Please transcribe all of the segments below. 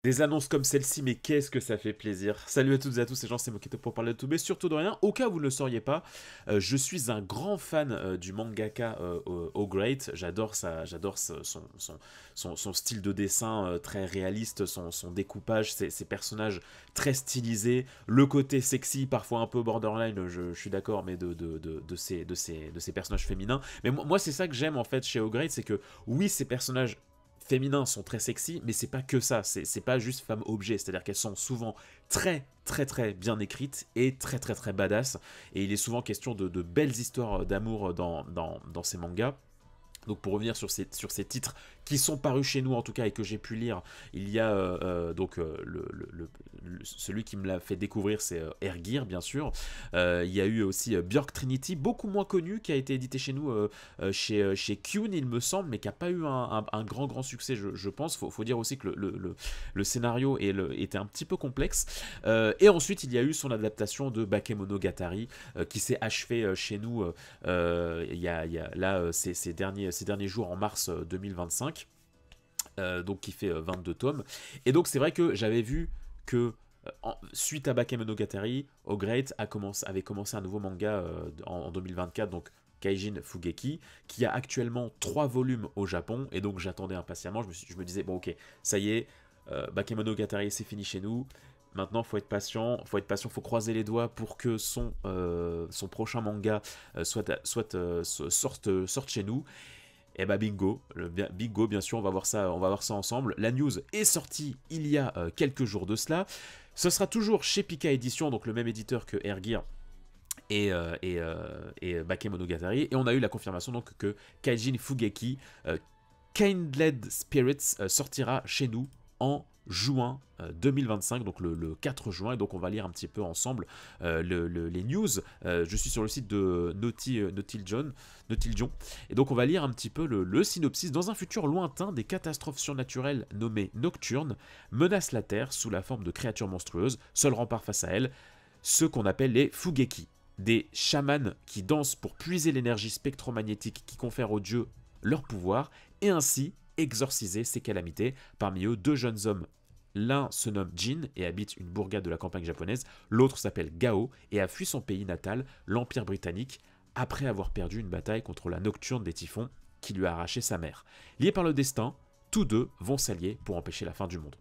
Des annonces comme celle-ci, mais qu'est-ce que ça fait plaisir. Salut à toutes et à tous, c'est Jean, c'est Moketo pour parler de tout, mais surtout de rien. Au cas où vous ne le sauriez pas, je suis un grand fan du mangaka Great. J'adore ça, j'adore son style de dessin très réaliste, son découpage, ses personnages très stylisés, le côté sexy, parfois un peu borderline, je suis d'accord, mais de ces personnages féminins. Mais moi c'est ça que j'aime en fait chez Great, c'est que oui, ces personnages féminins sont très sexy, mais c'est pas que ça, c'est pas juste femmes objets, c'est-à-dire qu'elles sont souvent très bien écrites et très badass, et il est souvent question de belles histoires d'amour dans ces mangas. Donc pour revenir sur ces titres qui sont parus chez nous en tout cas et que j'ai pu lire, il y a celui qui me l'a fait découvrir, c'est Ergir bien sûr. Il y a eu aussi Björk Trinity, beaucoup moins connu, qui a été édité chez nous chez Kyun il me semble, mais qui n'a pas eu un grand succès je pense. Faut dire aussi que le scénario était un petit peu complexe. Et ensuite il y a eu son adaptation de Bakemonogatari qui s'est achevée chez nous là ces derniers jours en mars 2025, donc qui fait 22 tomes. Et donc c'est vrai que j'avais vu que suite à Bakemonogatari, Great avait commencé un nouveau manga en 2024, donc Kaijin Fugeki, qui a actuellement 3 volumes au Japon, et donc j'attendais impatiemment, je me disais, bon ok, ça y est, Bakemonogatari c'est fini chez nous. Maintenant, faut être patient, faut croiser les doigts pour que son prochain manga sorte chez nous. Et bah bingo, bien sûr, on va voir ça ensemble. La news est sortie il y a quelques jours de cela. Ce sera toujours chez Pika Édition, donc le même éditeur que Ergir et Bakemonogatari. Et on a eu la confirmation donc que Kaijin Fugeki, Kindled Spirits, sortira chez nous en juin 2025, donc le 4 juin, et donc on va lire un petit peu ensemble les news. Je suis sur le site de Naughty John, et donc on va lire un petit peu le synopsis. Dans un futur lointain, des catastrophes surnaturelles nommées nocturnes menacent la Terre sous la forme de créatures monstrueuses. Seul rempart face à elles, ceux qu'on appelle les Fugeki, des chamans qui dansent pour puiser l'énergie spectromagnétique qui confère aux dieux leur pouvoir, et ainsi exorciser ces calamités. Parmi eux, 2 jeunes hommes. L'un se nomme Jin et habite une bourgade de la campagne japonaise. L'autre s'appelle Gao et a fui son pays natal, l'Empire britannique, après avoir perdu une bataille contre la nocturne des typhons qui lui a arraché sa mère. Liés par le destin, tous deux vont s'allier pour empêcher la fin du monde.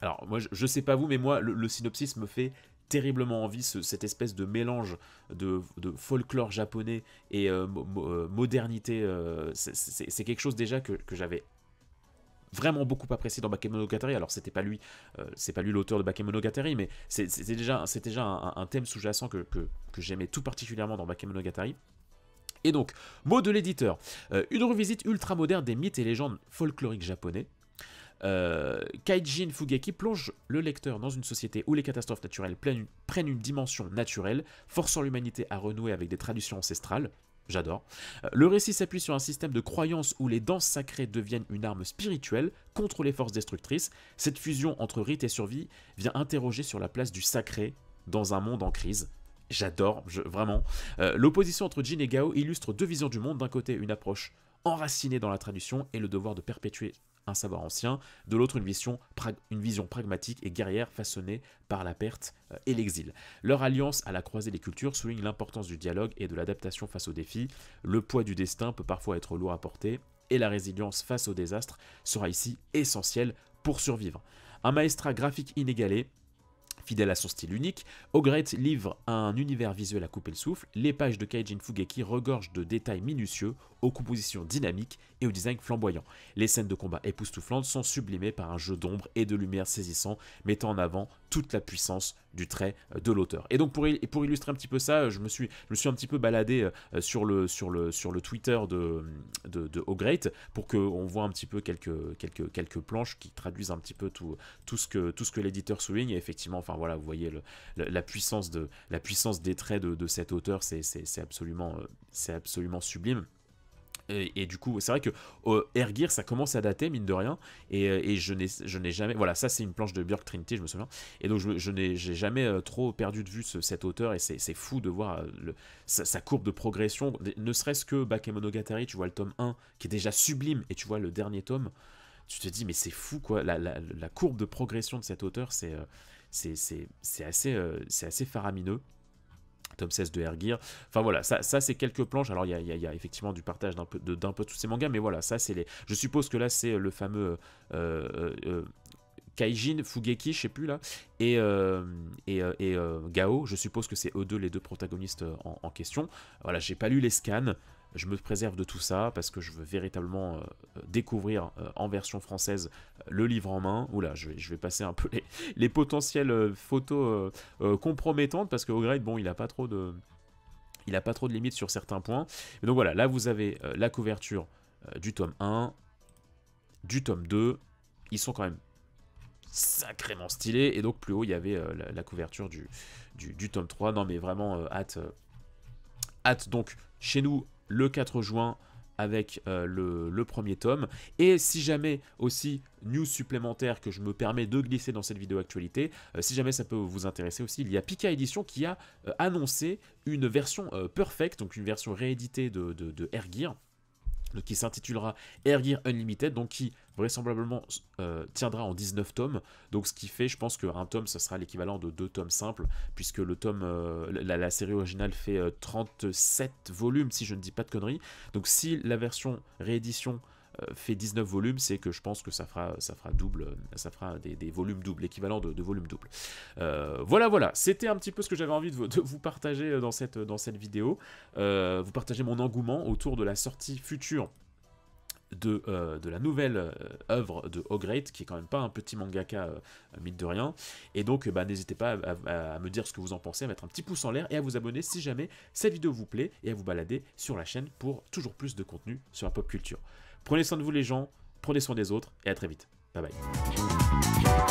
Alors, moi, je sais pas vous, mais moi, le synopsis me fait terriblement envie, cette espèce de mélange de folklore japonais et modernité. C'est quelque chose déjà que j'avais vraiment beaucoup apprécié dans Bakemonogatari. Alors c'est pas lui l'auteur de Bakemonogatari, mais c'était déjà un thème sous-jacent que j'aimais tout particulièrement dans Bakemonogatari. Et donc, mot de l'éditeur, une revisite ultra moderne des mythes et légendes folkloriques japonais. Kaijin Fugeki plonge le lecteur dans une société où les catastrophes naturelles prennent une dimension naturelle, forçant l'humanité à renouer avec des traditions ancestrales. J'adore. Le récit s'appuie sur un système de croyances où les danses sacrées deviennent une arme spirituelle contre les forces destructrices. Cette fusion entre rite et survie vient interroger sur la place du sacré dans un monde en crise. J'adore, vraiment. L'opposition entre Jin et Gao illustre 2 visions du monde. D'un côté, une approche enracinée dans la tradition et le devoir de perpétuer un savoir ancien, de l'autre une vision pragmatique et guerrière façonnée par la perte et l'exil. Leur alliance à la croisée des cultures souligne l'importance du dialogue et de l'adaptation face aux défis. Le poids du destin peut parfois être lourd à porter, et la résilience face aux désastres sera ici essentielle pour survivre. Un maestrat graphique inégalé, fidèle à son style unique, Great livre un univers visuel à couper le souffle. Les pages de Kaijin Fugeki regorgent de détails minutieux, aux compositions dynamiques et au design flamboyant. Les scènes de combat époustouflantes sont sublimées par un jeu d'ombre et de lumière saisissant, mettant en avant toute la puissance du trait de l'auteur. Et donc pour illustrer un petit peu ça, je me suis un petit peu baladé sur le Twitter de Great pour qu'on voit un petit peu quelques planches qui traduisent un petit peu tout ce que l'éditeur souligne. Et effectivement, enfin voilà, vous voyez la puissance des traits de cet auteur, c'est absolument sublime. Et du coup, c'est vrai que Ergir, ça commence à dater, mine de rien, et je n'ai jamais... Voilà, ça c'est une planche de Björk Trinity, je me souviens, et donc j'ai jamais trop perdu de vue cet auteur, et c'est fou de voir sa courbe de progression, ne serait-ce que Bakemonogatari, tu vois le tome 1, qui est déjà sublime, et tu vois le dernier tome, tu te dis, mais c'est fou, quoi. La courbe de progression de cet auteur, c'est assez faramineux. Tome 16 de Air Gear. Enfin voilà, ça c'est quelques planches. Alors il y a effectivement du partage d'un peu de tous ces mangas, mais voilà, ça c'est les. Je suppose que là c'est le fameux Kaijin, Fugeki, je sais plus là, et Gao. Je suppose que c'est eux deux les deux protagonistes en question. Voilà, j'ai pas lu les scans. Je me préserve de tout ça parce que je veux véritablement découvrir en version française le livre en main. Oula, je vais passer un peu les potentielles photos compromettantes parce que O'Grade, bon, il a pas trop de limites sur certains points. Et donc voilà, là vous avez la couverture du tome 1, du tome 2. Ils sont quand même sacrément stylés. Et donc plus haut, il y avait la couverture du tome 3. Non mais vraiment, hâte donc chez nous le 4 juin avec le premier tome. Et si jamais aussi, news supplémentaire que je me permets de glisser dans cette vidéo actualité, si jamais ça peut vous intéresser aussi, il y a Pika Édition qui a annoncé une version perfect, donc une version rééditée de Air Gear, qui s'intitulera Air Gear Unlimited, donc qui vraisemblablement tiendra en 19 tomes, donc ce qui fait, je pense qu'un tome, ça sera l'équivalent de 2 tomes simples, puisque le tome, la série originale fait 37 volumes, si je ne dis pas de conneries, donc si la version réédition fait 19 volumes, c'est que je pense que ça fera double, ça fera des volumes doubles, l'équivalent de volumes doubles. Voilà, c'était un petit peu ce que j'avais envie de vous partager dans cette vidéo, vous partager mon engouement autour de la sortie future de la nouvelle œuvre de O'Grade, qui est quand même pas un petit mangaka mine de rien, et donc n'hésitez pas à me dire ce que vous en pensez, à mettre un petit pouce en l'air et à vous abonner si jamais cette vidéo vous plaît, et à vous balader sur la chaîne pour toujours plus de contenu sur la pop culture. Prenez soin de vous les gens, prenez soin des autres, et à très vite. Bye bye.